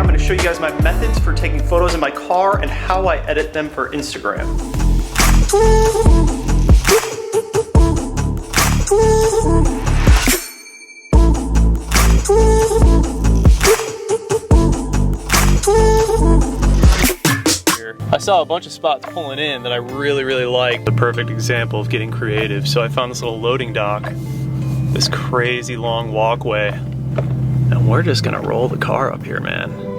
I'm going to show you guys my methods for taking photos in my car and how I edit them for Instagram. I saw a bunch of spots pulling in that I really like. The perfect example of getting creative. So I found this little loading dock, this crazy long walkway, and we're just gonna roll the car up here, man.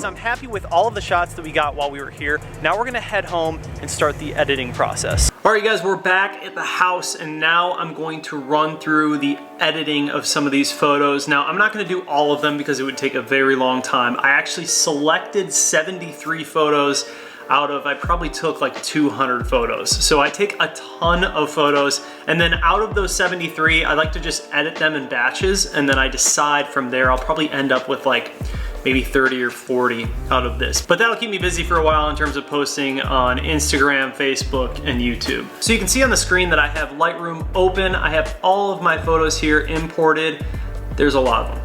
I'm happy with all of the shots that we got while we were here. Now we're gonna head home and start the editing process. All right, guys, we're back at the house, and now I'm going to run through the editing of some of these photos. Now, I'm not gonna do all of them because it would take a very long time. I actually selected 73 photos out of, I probably took like 200 photos. So I take a ton of photos, and then out of those 73, I like to just edit them in batches, and then I decide from there. I'll probably end up with like maybe 30 or 40 out of this. But that'll keep me busy for a while in terms of posting on Instagram, Facebook, and YouTube. So you can see on the screen that I have Lightroom open. I have all of my photos here imported. There's a lot of them.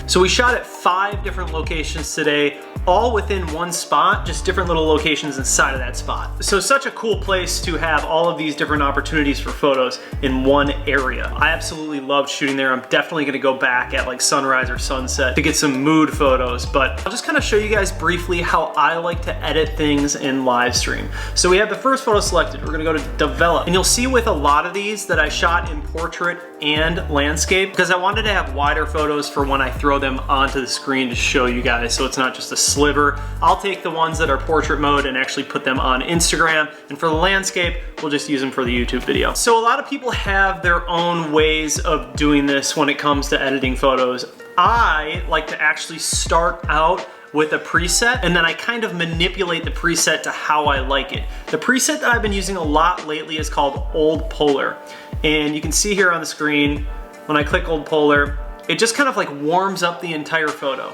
So we shot at 5 different locations today, all within one spot, just different little locations inside of that spot. So such a cool place to have all of these different opportunities for photos in one area. I absolutely loved shooting there. I'm definitely gonna go back at like sunrise or sunset to get some mood photos, but I'll just kind of show you guys briefly how I like to edit things in live stream. So we have the first photo selected. We're gonna go to develop, and you'll see with a lot of these that I shot in portrait and landscape because I wanted to have wider photos for when I throw them onto the screen to show you guys, so it's not just a sliver. I'll take the ones that are portrait mode and actually put them on Instagram, and for the landscape, we'll just use them for the YouTube video. So a lot of people have their own ways of doing this when it comes to editing photos. I like to actually start out with a preset, and then I kind of manipulate the preset to how I like it. The preset that I've been using a lot lately is called Old Polar, and you can see here on the screen, when I click Old Polar, it just kind of like warms up the entire photo.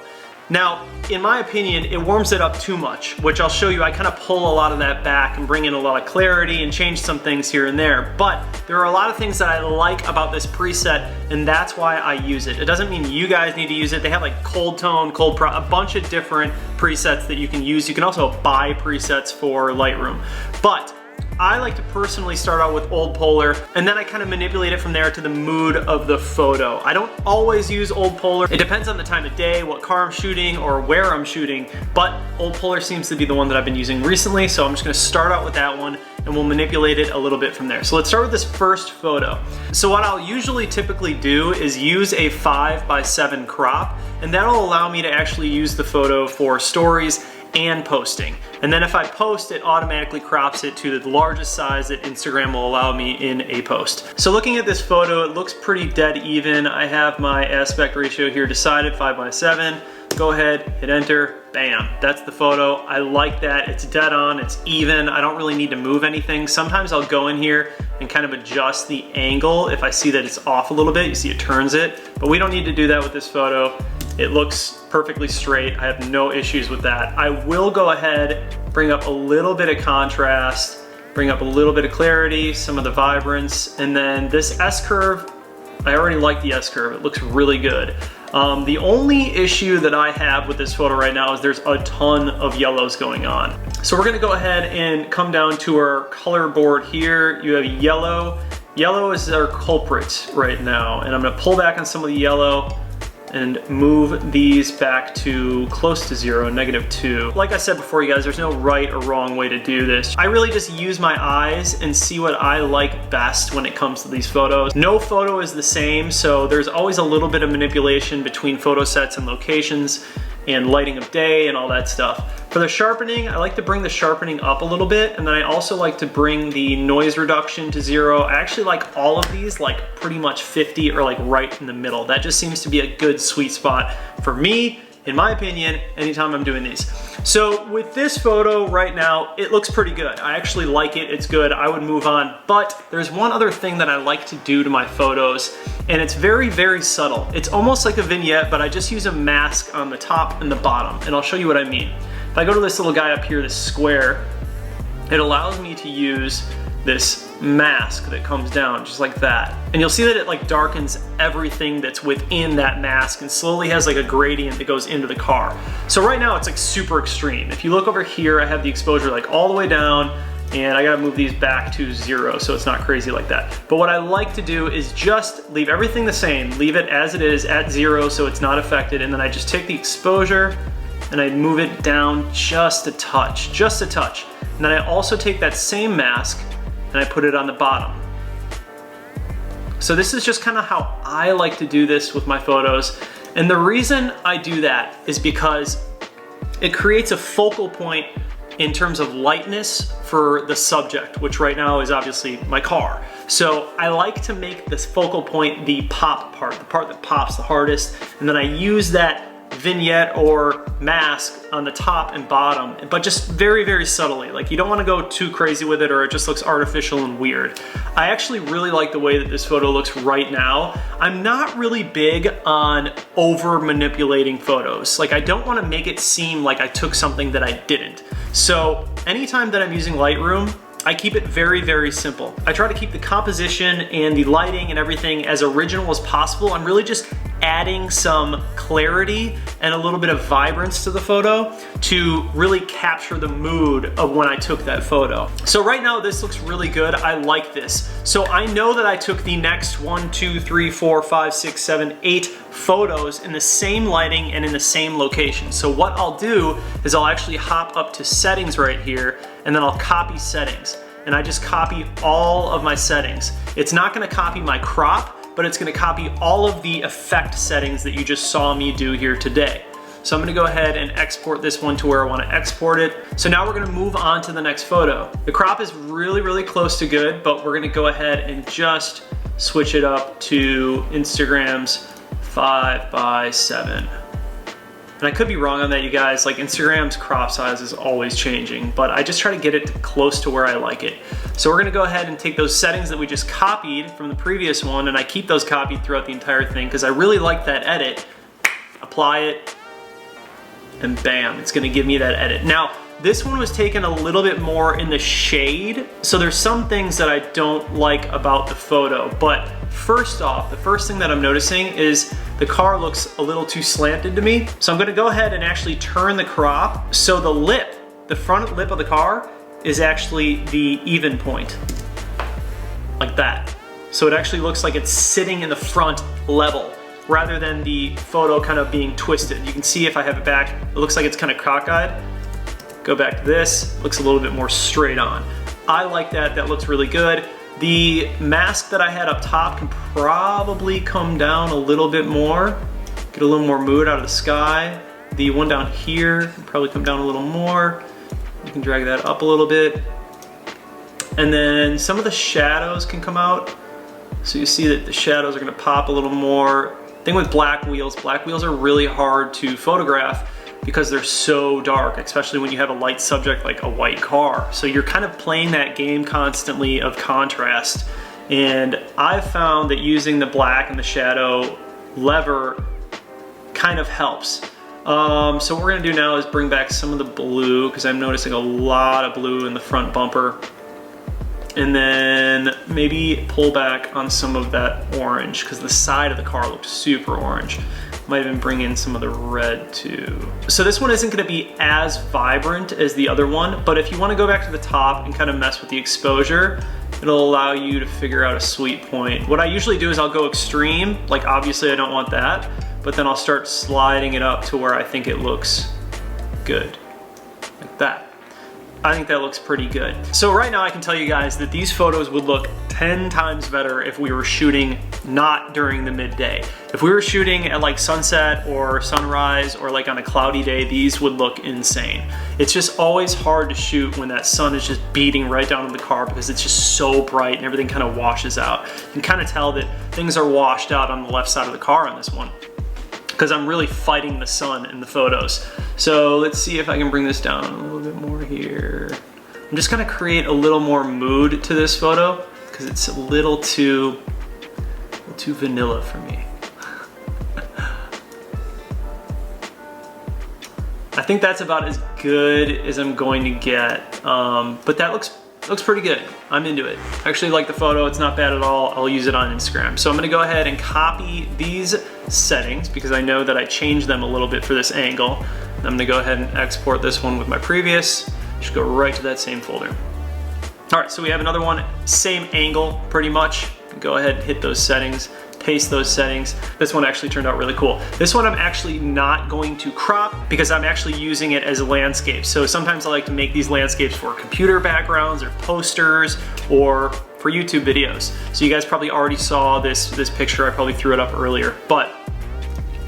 Now, in my opinion, it warms it up too much, which I'll show you. I kind of pull a lot of that back and bring in a lot of clarity and change some things here and there. But there are a lot of things that I like about this preset, and that's why I use it. It doesn't mean you guys need to use it. They have like cold tone, a bunch of different presets that you can use. You can also buy presets for Lightroom. But I like to personally start out with old polar, and then I kind of manipulate it from there to the mood of the photo. I don't always use old polar. It depends on the time of day, what car I'm shooting, or where I'm shooting, but old polar seems to be the one that I've been using recently, so I'm just gonna start out with that one, and we'll manipulate it a little bit from there. So let's start with this first photo. So what I'll usually typically do is use a 5:7 crop, and that'll allow me to actually use the photo for stories and posting. And then if I post, it automatically crops it to the largest size that Instagram will allow me in a post. So looking at this photo, it looks pretty dead even. I have my aspect ratio here decided, 5:7. Go ahead, hit enter, bam. That's the photo. I like that. It's dead on, it's even. I don't really need to move anything. Sometimes I'll go in here and kind of adjust the angle if I see that it's off a little bit. You see it turns it, but we don't need to do that with this photo. It looks perfectly straight. I have no issues with that. I will go ahead, bring up a little bit of contrast, bring up a little bit of clarity, some of the vibrance, and then this S-curve, I already like the S-curve. It looks really good. The only issue that I have with this photo right now is there's a ton of yellows going on. So we're gonna go ahead and come down to our color board here. You have yellow. Yellow is our culprit right now, and I'm gonna pull back on some of the yellow and move these back to close to 0, -2. Like I said before, you guys, there's no right or wrong way to do this. I really just use my eyes and see what I like best when it comes to these photos. No photo is the same, so there's always a little bit of manipulation between photo sets and locations and lighting of day and all that stuff. For the sharpening, I like to bring the sharpening up a little bit, and then I also like to bring the noise reduction to 0. I actually like all of these like pretty much 50 or like right in the middle. That just seems to be a good sweet spot for me, in my opinion, anytime I'm doing these. So with this photo right now, it looks pretty good. I actually like it, it's good, I would move on. But there's one other thing that I like to do to my photos, and it's very, very subtle. It's almost like a vignette, but I just use a mask on the top and the bottom, and I'll show you what I mean. If I go to this little guy up here, this square, it allows me to use this mask that comes down just like that. And you'll see that it like darkens everything that's within that mask and slowly has like a gradient that goes into the car. So right now it's like super extreme. If you look over here, I have the exposure like all the way down, and I gotta move these back to 0 so it's not crazy like that. But what I like to do is just leave everything the same, leave it as it is at 0 so it's not affected, and then I just take the exposure and I move it down just a touch, just a touch. And then I also take that same mask and I put it on the bottom. So this is just kind of how I like to do this with my photos. And the reason I do that is because it creates a focal point in terms of lightness for the subject, which right now is obviously my car. So I like to make this focal point the pop part, the part that pops the hardest, and then I use that vignette or mask on the top and bottom, but just very, very subtly. Like, you don't want to go too crazy with it or it just looks artificial and weird. I actually really like the way that this photo looks right now. I'm not really big on over manipulating photos. Like, I don't want to make it seem like I took something that I didn't. So anytime that I'm using Lightroom, I keep it very, very simple. I try to keep the composition and the lighting and everything as original as possible. I'm really just adding some clarity and a little bit of vibrance to the photo to really capture the mood of when I took that photo. So right now this looks really good. I like this. So I know that I took the next 1, 2, 3, 4, 5, 6, 7, 8 photos in the same lighting and in the same location. So what I'll do is I'll actually hop up to settings right here, and then I'll copy settings. And I just copy all of my settings. It's not gonna copy my crop, but it's gonna copy all of the effect settings that you just saw me do here today. So I'm gonna go ahead and export this one to where I wanna export it. So now we're gonna move on to the next photo. The crop is really, really close to good, but we're gonna go ahead and just switch it up to Instagram's 5:7. And I could be wrong on that, you guys. Like, Instagram's crop size is always changing, but I just try to get it close to where I like it. So we're gonna go ahead and take those settings that we just copied from the previous one, and I keep those copied throughout the entire thing because I really like that edit. Apply it, and bam, it's gonna give me that edit. Now, this one was taken a little bit more in the shade, so there's some things that I don't like about the photo, but first off, the first thing that I'm noticing is the car looks a little too slanted to me. So I'm gonna go ahead and actually turn the crop so the lip, the front lip of the car, is actually the even point, like that. So it actually looks like it's sitting in the front level rather than the photo kind of being twisted. You can see if I have it back, it looks like it's kind of cockeyed. Go back to this, looks a little bit more straight on. I like that, that looks really good. The mask that I had up top can probably come down a little bit more, get a little more mood out of the sky. The one down here can probably come down a little more. You can drag that up a little bit. And then some of the shadows can come out. So you see that the shadows are gonna pop a little more. Thing with black wheels are really hard to photograph because they're so dark, especially when you have a light subject like a white car. So you're kind of playing that game constantly of contrast. And I've found that using the black and the shadow lever kind of helps. So what we're gonna do now is bring back some of the blue, because I'm noticing a lot of blue in the front bumper. And then maybe pull back on some of that orange, because the side of the car looked super orange. Might even bring in some of the red too. So this one isn't gonna be as vibrant as the other one, but if you wanna go back to the top and kind of mess with the exposure, it'll allow you to figure out a sweet point. What I usually do is I'll go extreme, like obviously I don't want that, but then I'll start sliding it up to where I think it looks good, like that. I think that looks pretty good. So right now I can tell you guys that these photos would look 10 times better if we were shooting not during the midday. If we were shooting at like sunset or sunrise or like on a cloudy day, these would look insane. It's just always hard to shoot when that sun is just beating right down on the car because it's just so bright and everything kind of washes out. You can kind of tell that things are washed out on the left side of the car on this one, because I'm really fighting the sun in the photos. So let's see if I can bring this down a little bit more here. I'm just gonna create a little more mood to this photo because it's a little too vanilla for me. I think that's about as good as I'm going to get, but that looks pretty good. I'm into it. I actually like the photo, it's not bad at all. I'll use it on Instagram. So I'm gonna go ahead and copy these settings because I know that I changed them a little bit for this angle. I'm gonna go ahead and export this one with my previous. Just go right to that same folder. All right, so we have another one, same angle pretty much. Go ahead and hit those settings, paste those settings. This one actually turned out really cool. This one I'm actually not going to crop because I'm actually using it as a landscape. So sometimes I like to make these landscapes for computer backgrounds or posters or for YouTube videos. So you guys probably already saw this picture. I probably threw it up earlier. But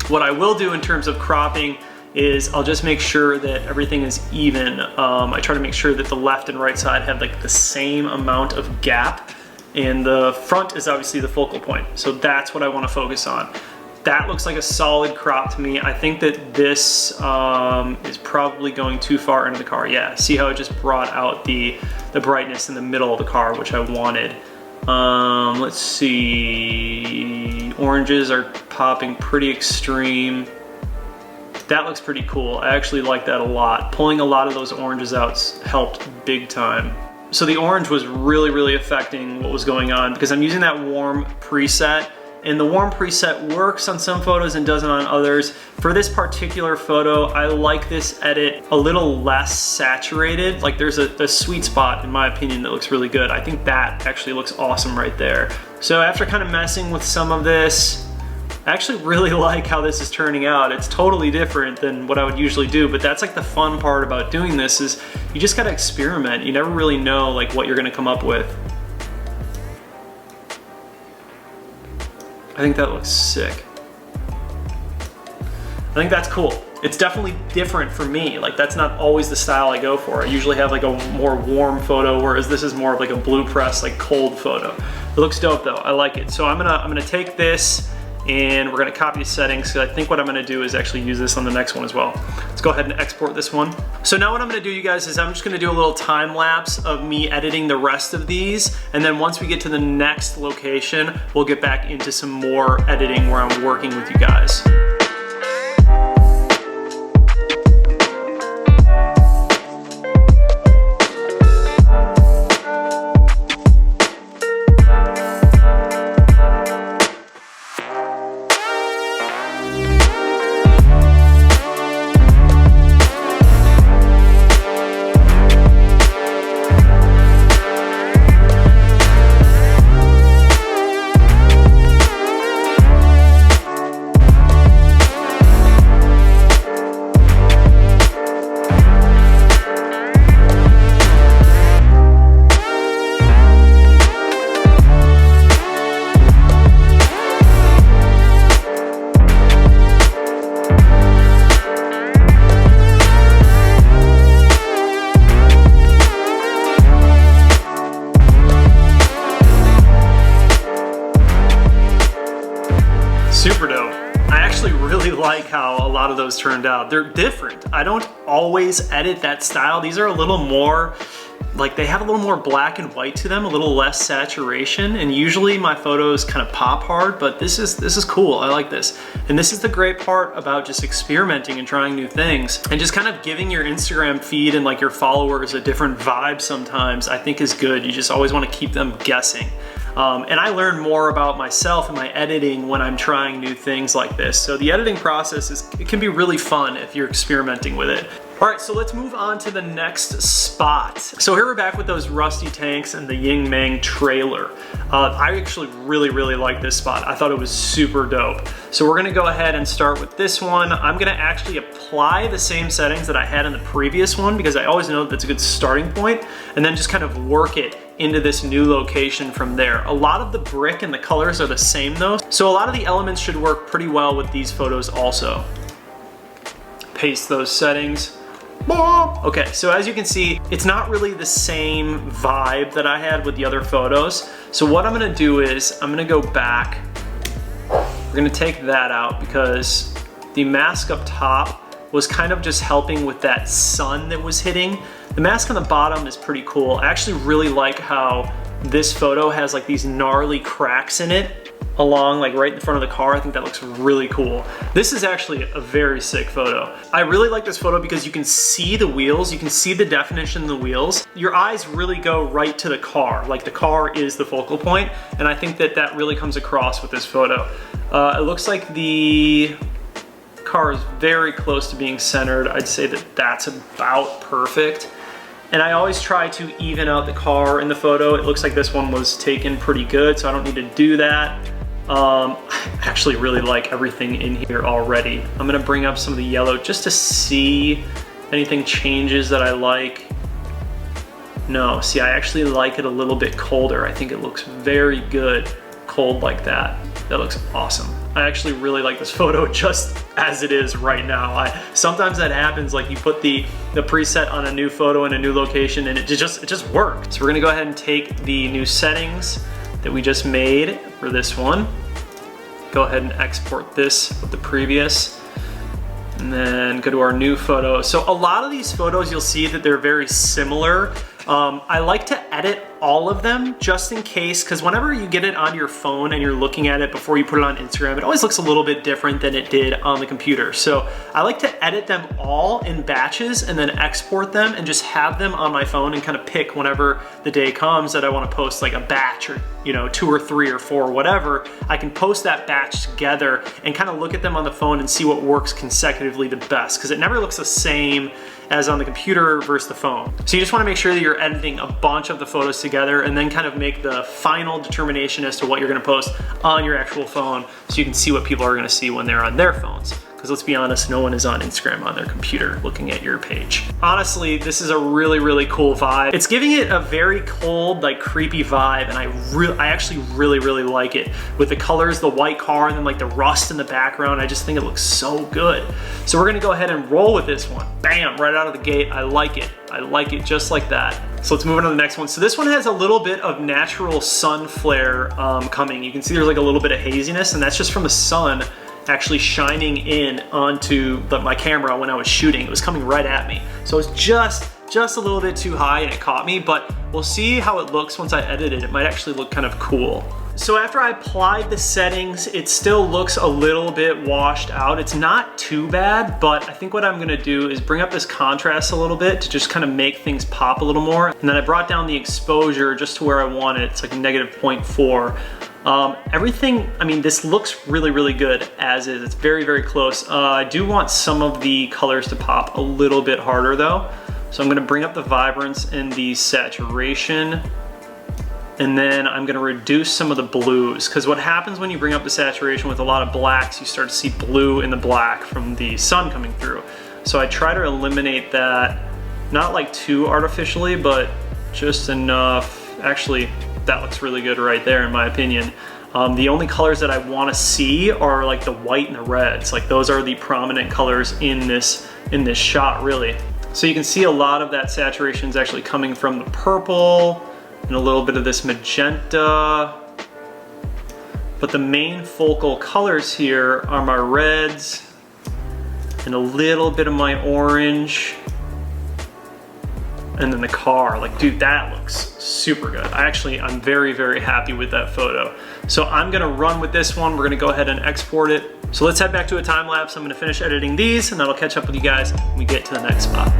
what I will do in terms of cropping is I'll just make sure that everything is even. I try to make sure that the left and right side have like the same amount of gap. And the front is obviously the focal point. So that's what I want to focus on. That looks like a solid crop to me. I think that this is probably going too far into the car. Yeah, see how it just brought out the brightness in the middle of the car, which I wanted. Let's see, oranges are popping pretty extreme. That looks pretty cool. I actually like that a lot. Pulling a lot of those oranges out helped big time. So the orange was really affecting what was going on because I'm using that warm preset, and the warm preset works on some photos and doesn't on others. For this particular photo, I like this edit a little less saturated. Like there's a sweet spot in my opinion that looks really good. I think that actually looks awesome right there. So after kind of messing with some of this, I actually really like how this is turning out. It's totally different than what I would usually do, but that's like the fun part about doing this is you just gotta experiment. You never really know like what you're gonna come up with. I think that looks sick. I think that's cool. It's definitely different for me. Like that's not always the style I go for. I usually have like a more warm photo, whereas this is more of like a blue press, like cold photo. It looks dope though, I like it. So I'm gonna take this and we're gonna copy the settings. So I think what I'm gonna do is actually use this on the next one as well. Let's go ahead and export this one. So now what I'm gonna do, you guys, is I'm just gonna do a little time lapse of me editing the rest of these. And then once we get to the next location, we'll get back into some more editing where I'm working with you guys. Super dope. I actually really like how a lot of those turned out. They're different. I don't always edit that style. These are a little more, like they have a little more black and white to them, a little less saturation, and usually my photos kind of pop hard, but this is cool. I like this. And this is the great part about just experimenting and trying new things and just kind of giving your Instagram feed and like your followers a different vibe sometimes, I think is good. You just always want to keep them guessing. And I learn more about myself and my editing when I'm trying new things like this. So the editing process it can be really fun if you're experimenting with it. All right, so let's move on to the next spot. So here we're back with those rusty tanks and the Ying Mang trailer. I actually really like this spot. I thought it was super dope. So we're gonna go ahead and start with this one. I'm gonna actually apply the same settings that I had in the previous one because I always know that that's a good starting point, and then just kind of work it into this new location from there. A lot of the brick and the colors are the same though, so a lot of the elements should work pretty well with these photos also. Paste those settings. Okay, so as you can see, it's not really the same vibe that I had with the other photos. So what I'm gonna do is, I'm gonna go back. We're gonna take that out because the mask up top was kind of just helping with that sun that was hitting. The mask on the bottom is pretty cool. I actually really like how this photo has like these gnarly cracks in it along like right in front of the car. I think that looks really cool. This is actually a very sick photo. I really like this photo because you can see the wheels, you can see the definition of the wheels. Your eyes really go right to the car, like the car is the focal point, and I think that that really comes across with this photo. It looks like the car is very close to being centered. I'd say that that's about perfect. And I always try to even out the car in the photo. It looks like this one was taken pretty good, so I don't need to do that. I actually really like everything in here already. I'm gonna bring up some of the yellow just to see anything changes that I like. No, see, I actually like it a little bit colder. I think it looks very good cold like that. That looks awesome. I actually really like this photo just as it is right now. Sometimes that happens, like you put the preset on a new photo in a new location and it just works. So we're gonna go ahead and take the new settings that we just made for this one. Go ahead and export this with the previous, and then go to our new photo. So a lot of these photos, you'll see that they're very similar. I like to edit all of them just in case, because whenever you get it on your phone and you're looking at it before you put it on Instagram, it always looks a little bit different than it did on the computer. So I like to edit them all in batches and then export them and just have them on my phone and kind of pick whenever the day comes that I want to post like a batch or 2 or 3 or 4, whatever. I can post that batch together and kind of look at them on the phone and see what works consecutively the best, because it never looks the same as on the computer versus the phone. So you just want to make sure that you're editing a bunch of the photos together and then kind of make the final determination as to what you're going to post on your actual phone so you can see what people are going to see when they're on their phones. Because let's be honest, no one is on Instagram on their computer looking at your page. Honestly, this is a really cool vibe. It's giving it a very cold, like creepy vibe, and I actually really like it. With the colors, the white car, and then like the rust in the background, I just think it looks so good. So we're gonna go ahead and roll with this one. Bam, right out of the gate, I like it. I like it just like that. So let's move on to the next one. So this one has a little bit of natural sun flare coming. You can see there's like a little bit of haziness, and that's just from the sun actually shining in onto my camera when I was shooting. It was coming right at me. So it's just a little bit too high and it caught me, but we'll see how it looks once I edit it. It might actually look kind of cool. So after I applied the settings, it still looks a little bit washed out. It's not too bad, but I think what I'm gonna do is bring up this contrast a little bit to just kind of make things pop a little more. And then I brought down the exposure just to where I want it. It's like -0.4. Everything, I mean, this looks really good as is. It's very close. I do want some of the colors to pop a little bit harder though. So I'm gonna bring up the vibrance and the saturation, and then I'm gonna reduce some of the blues, because what happens when you bring up the saturation with a lot of blacks, you start to see blue in the black from the sun coming through. So I try to eliminate that, not like too artificially, but just enough. Actually, that looks really good right there in my opinion. The only colors that I want to see are like the white and the reds. Like those are the prominent colors in this shot really. So you can see a lot of that saturation is actually coming from the purple and a little bit of this magenta. but the main focal colors here are my reds and a little bit of my orange, and then the car. Like, dude, that looks super good. I'm very, very happy with that photo. So I'm gonna run with this one. We're gonna go ahead and export it. So let's head back to a time lapse. I'm gonna finish editing these, and then I'll catch up with you guys when we get to the next spot.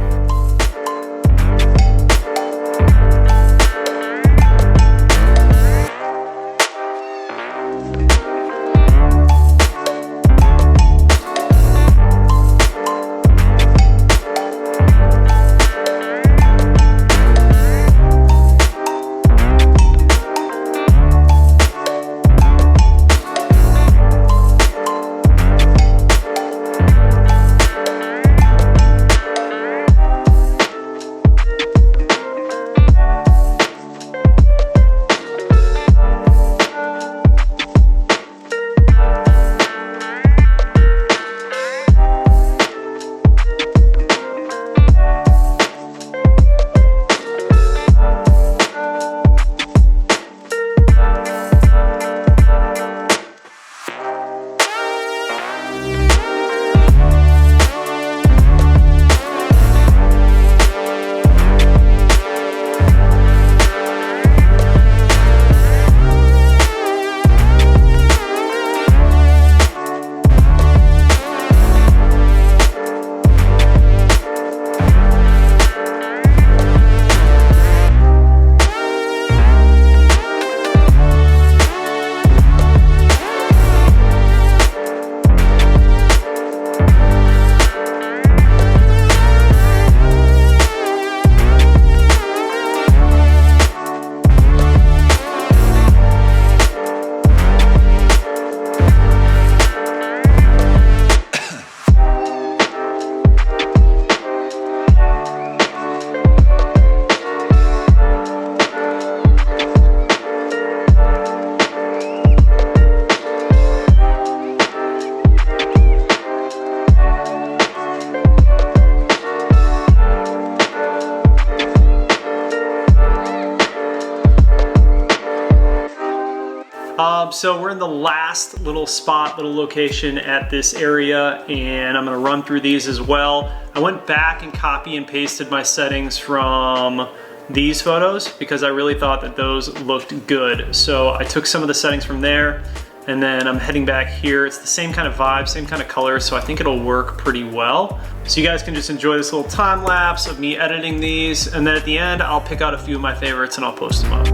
So we're in the last little location at this area, and I'm gonna run through these as well. I went back and copy and pasted my settings from these photos because I really thought that those looked good. So I took some of the settings from there, and then I'm heading back here. It's the same kind of vibe, same kind of color, so I think it'll work pretty well. So you guys can just enjoy this little time lapse of me editing these, and then at the end, I'll pick out a few of my favorites and I'll post them up.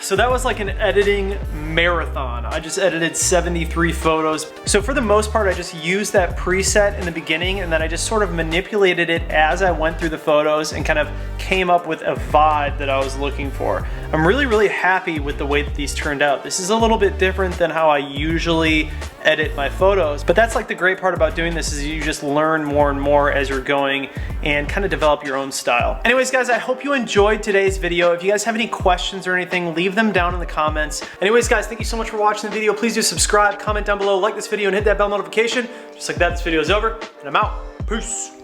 So that was like an editing marathon. I just edited 73 photos. So for the most part, I just used that preset in the beginning, and then I just sort of manipulated it as I went through the photos and kind of came up with a vibe that I was looking for. I'm really, really happy with the way that these turned out. This is a little bit different than how I usually edit my photos, but that's like the great part about doing this is you just learn more and more as you're going and kind of develop your own style. Anyways, guys, I hope you enjoyed today's video. If you guys have any questions or anything, leave them down in the comments. Anyways, guys, thank you so much for watching the video. Please do subscribe, comment down below, like this video, and hit that bell notification. Just like that, this video is over, and I'm out. Peace.